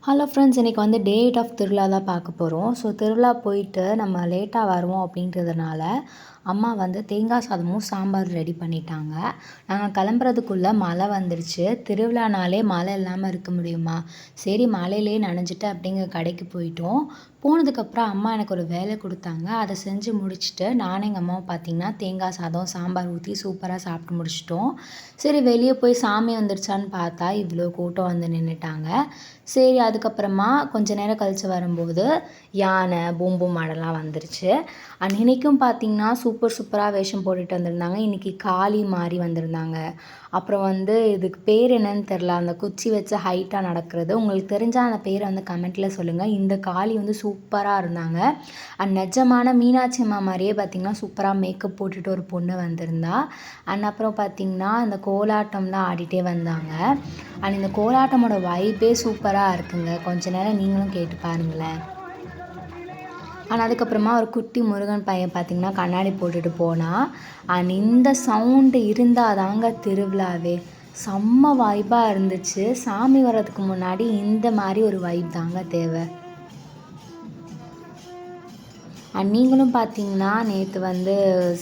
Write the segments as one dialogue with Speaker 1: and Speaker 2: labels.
Speaker 1: Hello friends, இன்றைக்கி வந்து டே 8 of திருவிழா தான் பார்க்க போகிறோம். ஸோ திருவிழா போயிட்டு நம்ம லேட்டாக வருவோம் அப்படின்றதுனால அம்மா வந்து தேங்காய் சாதமும் சாம்பார் ரெடி பண்ணிட்டாங்க. நாங்கள் கிளம்புறதுக்குள்ளே மழை வந்துடுச்சு. திருவிழானாலே மழை இல்லாமல் இருக்க முடியுமா? சரி மழையிலே நனைஞ்சிட்டு அப்படிங்க கடைக்கு போயிட்டோம். போனதுக்கப்புறம் அம்மா எனக்கு ஒரு வேலை கொடுத்தாங்க. அதை செஞ்சு முடிச்சுட்டு நானும் எங்கள் அம்மாவும் பார்த்திங்கன்னா தேங்காய் சாதம் சாம்பார் ஊற்றி சூப்பராக சாப்பிட்டு முடிச்சிட்டோம். சரி வெளியே போய் சாமி வந்துடுச்சான்னு பார்த்தா இவ்வளோ கூட்டம் வந்து நின்றுட்டாங்க. சரி அதுக்கப்புறமா கொஞ்ச நேரம் கழித்து வரும்போது யானை பூம்பு மாடெல்லாம் வந்துருச்சு. இன்றைக்கும் பார்த்திங்கன்னா சூப்பராக வேஷம் போட்டுட்டு வந்திருந்தாங்க. இன்றைக்கி காளி மாதிரி வந்திருந்தாங்க. அப்புறம் வந்து இதுக்கு பேர் என்னன்னு தெரில, அந்த குச்சி வச்சு ஹைட்டாக நடக்கிறது. உங்களுக்கு தெரிஞ்சால் அந்த பேரை வந்து கமெண்ட்டில் சொல்லுங்கள். இந்த காளி வந்து சூப்பராக இருந்தாங்க. நிஜமான மீனாட்சி அம்மா மாதிரியே பார்த்திங்கன்னா சூப்பராக மேக்கப் போட்டுட்டு ஒரு பொண்ணு வந்திருந்தா. அப்புறம் பார்த்திங்கன்னா இந்த கோலாட்டம்லாம் ஆடிட்டே வந்தாங்க. இந்த கோலாட்டமோட வைப்பே சூப்பராக இருக்குங்க. கொஞ்ச நேரம் நீங்களும் கேட்டு பாருங்களேன். அதுக்கப்புறமா ஒரு குட்டி முருகன் பையன் பார்த்திங்கன்னா கண்ணாடி போட்டுட்டு போனான். இந்த சவுண்டு இருந்தால் தாங்க திருவிழாவே செம்ம வைப்பாக இருந்துச்சு. சாமி வர்றதுக்கு முன்னாடி இந்த மாதிரி ஒரு வைப் தாங்க தேவை. நீங்களும் பார்த்தீங்கன்னா நேற்று வந்து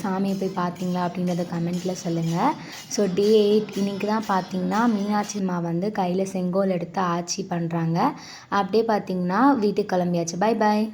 Speaker 1: சாமியை போய் பார்த்தீங்களா அப்படின்றத கமெண்ட்டில் சொல்லுங்கள். ஸோ டே 8 இன்றைக்கி தான் பார்த்தீங்கன்னா மீனாட்சி அம்மா வந்து கையில் செங்கோல் எடுத்து ஆட்சி பண்ணுறாங்க. அப்படியே பார்த்தீங்கன்னா வீட்டுக்கு கிளம்பியாச்சு. Bye bye.